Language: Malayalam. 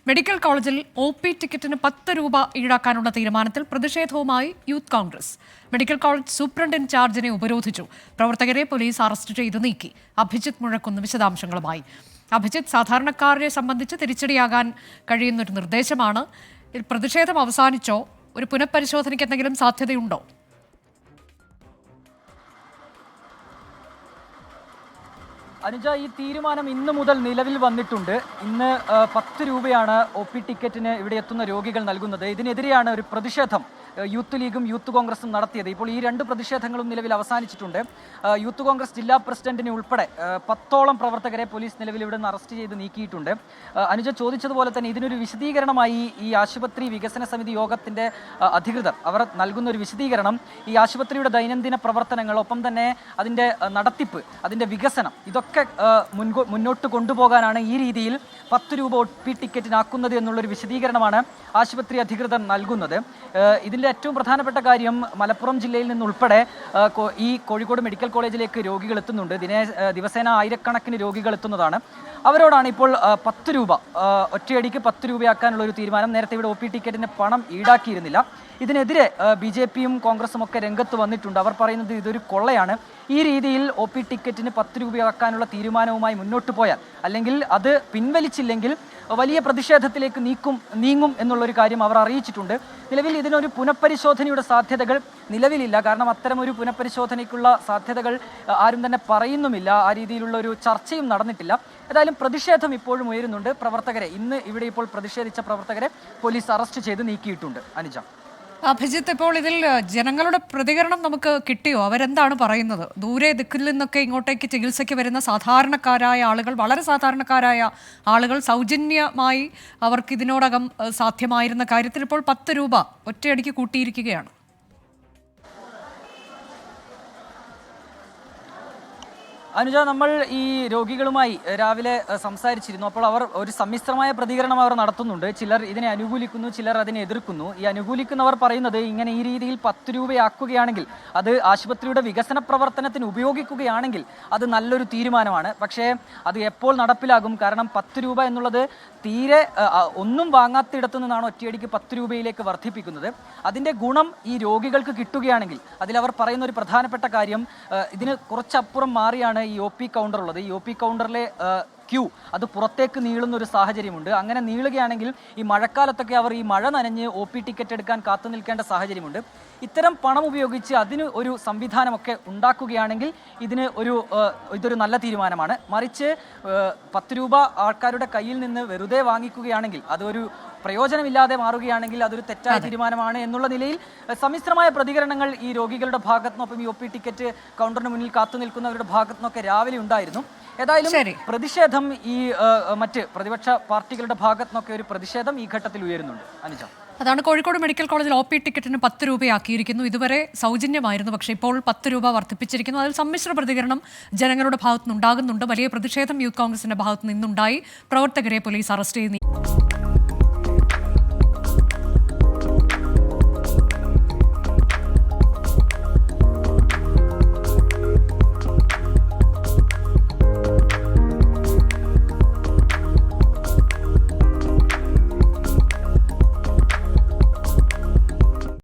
മെഡിക്കൽ കോളേജിൽ OP ടിക്കറ്റിന് 10 രൂപ ഈടാക്കാനുള്ള തീരുമാനത്തിൽ പ്രതിഷേധവുമായി Youth Congress. Medical college superintendent ഇൻചാർജിനെ ഉപരോധിച്ചു. പ്രവർത്തകരെ പോലീസ് അറസ്റ്റ് ചെയ്ത് നീക്കി. അഭിജിത്ത് മുഴക്കുന്ന് വിശദാംശങ്ങളുമായി. അഭിജിത്ത്, സാധാരണക്കാരെ സംബന്ധിച്ച് തിരിച്ചടിയാകാൻ കഴിയുന്നൊരു നിർദ്ദേശമാണ്. പ്രതിഷേധം അവസാനിച്ചോ? ഒരു പുനഃപരിശോധനയ്ക്ക് എന്തെങ്കിലും സാധ്യതയുണ്ടോ? അനുജ, ഈ തീരുമാനം ഇന്ന് മുതൽ നിലവിൽ വന്നിട്ടുണ്ട്. ഇന്ന് 10 രൂപയാണ് OP ടിക്കറ്റിന് ഇവിടെ എത്തുന്ന രോഗികൾ നൽകുന്നത്. ഇതിനെതിരെയാണ് ഒരു പ്രതിഷേധം യൂത്ത് ലീഗും യൂത്ത് കോൺഗ്രസും നടത്തിയത്. ഇപ്പോൾ ഈ രണ്ട് പ്രതിഷേധങ്ങളും നിലവിൽ അവസാനിച്ചിട്ടുണ്ട്. യൂത്ത് കോൺഗ്രസ് ജില്ലാ പ്രസിഡന്റിനെ ഉൾപ്പെടെ 10ഓളം പ്രവർത്തകരെ പോലീസ് നിലവിൽ ഇവിടെ നിന്ന് അറസ്റ്റ് ചെയ്ത് നീക്കിയിട്ടുണ്ട്. അനുജ ചോദിച്ചതുപോലെ തന്നെ ഇതിനൊരു വിശദീകരണമായി ഈ ആശുപത്രി വികസന സമിതി യോഗത്തിന്റെ അധികൃതർ അവർ നൽകുന്ന ഒരു വിശദീകരണം, ഈ ആശുപത്രിയുടെ ദൈനംദിന പ്രവർത്തനങ്ങൾ, ഒപ്പം തന്നെ അതിൻ്റെ നടത്തിപ്പ്, അതിൻ്റെ വികസനം, ഇതൊക്കെ മുന്നോട്ട് കൊണ്ടുപോകാനാണ് ഈ രീതിയിൽ 10 രൂപ OP ടിക്കറ്റിനാക്കുന്നത് എന്നുള്ളൊരു വിശദീകരണമാണ് ആശുപത്രി അധികൃതർ നൽകുന്നത്. ഇതിൻ്റെ ഏറ്റവും പ്രധാനപ്പെട്ട കാര്യം, മലപ്പുറം ജില്ലയിൽ നിന്നുൾപ്പെടെ ഈ കോഴിക്കോട് മെഡിക്കൽ കോളേജിലേക്ക് രോഗികൾ എത്തുന്നുണ്ട്. ദിവസേന ആയിരക്കണക്കിന് രോഗികൾ എത്തുന്നതാണ്. അവരോടാണ് ഇപ്പോൾ 10 രൂപ ഒറ്റയടിക്ക് 10 രൂപയാക്കാനുള്ള ഒരു തീരുമാനം. നേരത്തെ ഇവിടെ OP ടിക്കറ്റിന് പണം ഈടാക്കിയിരുന്നില്ല. ഇതിനെതിരെ BJPയും കോൺഗ്രസും ഒക്കെ രംഗത്ത് വന്നിട്ടുണ്ട്. അവർ പറയുന്നത് ഇതൊരു കൊള്ളയാണ്. ഈ രീതിയിൽ OP ടിക്കറ്റിന് 10 രൂപയാക്കാനുള്ള തീരുമാനവുമായി മുന്നോട്ട് പോയാൽ, അല്ലെങ്കിൽ അത് പിൻവലിച്ചില്ലെങ്കിൽ വലിയ പ്രതിഷേധത്തിലേക്ക് നീങ്ങും എന്നുള്ളൊരു കാര്യം അവർ അറിയിച്ചിട്ടുണ്ട്. നിലവിൽ ഇതിനൊരു പുനഃപരിശോധനയുടെ സാധ്യതകൾ നിലവിലില്ല. കാരണം അത്തരമൊരു പുനഃപരിശോധനയ്ക്കുള്ള സാധ്യതകൾ ആരും തന്നെ പറയുന്നുമില്ല. ആ രീതിയിലുള്ള ഒരു ചർച്ചയും നടന്നിട്ടില്ല. ഏതായാലും പ്രതിഷേധം ഇപ്പോഴും ഉയരുന്നുണ്ട്. പ്രവർത്തകരെ, ഇന്ന് ഇവിടെ ഇപ്പോൾ പ്രതിഷേധിച്ച പ്രവർത്തകരെ പോലീസ് അറസ്റ്റ് ചെയ്ത് നീക്കിയിട്ടുണ്ട്. അനുജ. അഭിജിത്ത്, ഇപ്പോൾ ഇതിൽ ജനങ്ങളുടെ പ്രതികരണം നമുക്ക് കിട്ടിയോ? അവരെന്താണ് പറയുന്നത്? ദൂരെ ദിക്കിൽ നിന്നൊക്കെ ഇങ്ങോട്ടേക്ക് ചികിത്സയ്ക്ക് വരുന്ന സാധാരണക്കാരായ ആളുകൾ, വളരെ സാധാരണക്കാരായ ആളുകൾ സൗജന്യമായി അവർക്ക് ഇതിനോടകം സാധ്യമായിരുന്ന കാര്യത്തിൽ ഇപ്പോൾ 10 രൂപ ഒറ്റയടിക്ക് കൂട്ടിയിരിക്കുകയാണ്. അനുജ, നമ്മൾ ഈ രോഗികളുമായി രാവിലെ സംസാരിച്ചിരുന്നു. അപ്പോൾ അവർ ഒരു സമ്മിശ്രമായ പ്രതികരണം അവർ നടത്തുന്നുണ്ട്. ചിലർ ഇതിനെ അനുകൂലിക്കുന്നു, ചിലർ അതിനെ എതിർക്കുന്നു. ഈ അനുകൂലിക്കുന്നവർ പറയുന്നത്, ഇങ്ങനെ ഈ രീതിയിൽ 10 രൂപയാക്കുകയാണെങ്കിൽ, അത് ആശുപത്രിയുടെ വികസന പ്രവർത്തനത്തിന് ഉപയോഗിക്കുകയാണെങ്കിൽ അത് നല്ലൊരു തീരുമാനമാണ്. പക്ഷേ അത് എപ്പോൾ നടപ്പിലാകും? കാരണം 10 രൂപ എന്നുള്ളത് തീരെ ഒന്നും വാങ്ങാത്തിടത്തു നിന്നാണ് ഒറ്റയടിക്ക് 10 രൂപയിലേക്ക് വർദ്ധിപ്പിക്കുന്നത്. അതിൻ്റെ ഗുണം ഈ രോഗികൾക്ക് കിട്ടുകയാണെങ്കിൽ, അതിലവർ പറയുന്ന ഒരു പ്രധാനപ്പെട്ട കാര്യം, ഇതിന് കുറച്ചപ്പുറം മാറിയാണ് ഈ OP കൗണ്ടർ ഉള്ളത്. ഈ OP കൗണ്ടറിലെ ക്യൂ അത് പുറത്തേക്ക് നീളുന്ന ഒരു സാഹചര്യമുണ്ട്. അങ്ങനെ നീളുകയാണെങ്കിൽ ഈ മഴക്കാലത്തൊക്കെ അവർ ഈ മഴ നനഞ്ഞ് OP ടിക്കറ്റ് എടുക്കാൻ കാത്തു നിൽക്കേണ്ട സാഹചര്യമുണ്ട്. ഇത്തരം പണം ഉപയോഗിച്ച് അതിന് ഒരു സംവിധാനമൊക്കെ ഉണ്ടാക്കുകയാണെങ്കിൽ ഇതൊരു നല്ല തീരുമാനമാണ്. മറിച്ച് 10 രൂപ ആൾക്കാരുടെ കയ്യിൽ നിന്ന് വെറുതെ വാങ്ങിക്കുകയാണെങ്കിൽ, അതൊരു പ്രയോജനമില്ലാതെ മാറുകയാണെങ്കിൽ അതൊരു തെറ്റായ തീരുമാനമാണ് എന്നുള്ള നിലയിൽ സമ്മിശ്രമായ പ്രതികരണങ്ങൾ ഈ രോഗികളുടെ ഭാഗത്തുനിന്നൊപ്പം ഈ OP ടിക്കറ്റ് കൗണ്ടറിന് മുന്നിൽ കാത്തു നിൽക്കുന്നവരുടെ ഭാഗത്തുനിന്നൊക്കെ രാവിലെ ഉണ്ടായിരുന്നു. ഏതായാലും പ്രതിഷേധം ഈ മറ്റ് പ്രതിപക്ഷ പാർട്ടികളുടെ ഭാഗത്തുനിന്നൊക്കെ ഒരു പ്രതിഷേധം ഈ ഘട്ടത്തിൽ ഉയരുന്നുണ്ട്. അനുജ, അതാണ് കോഴിക്കോട് മെഡിക്കൽ കോളേജിൽ OP ടിക്കറ്റിന് 10 രൂപയാക്കിയിരിക്കുന്നു. ഇതുവരെ സൗജന്യമായിരുന്നു, പക്ഷേ ഇപ്പോൾ 10 രൂപ വർദ്ധിപ്പിച്ചിരിക്കുന്നു. അതിൽ സമ്മിശ്ര പ്രതികരണം ജനങ്ങളുടെ ഭാഗത്തുനിന്നുണ്ടാകുന്നുണ്ട്. വലിയ പ്രതിഷേധം യൂത്ത് കോൺഗ്രസിന്റെ ഭാഗത്തു നിന്നുണ്ടായി. പ്രവർത്തകരെ പോലീസ് അറസ്റ്റ് ചെയ്തു.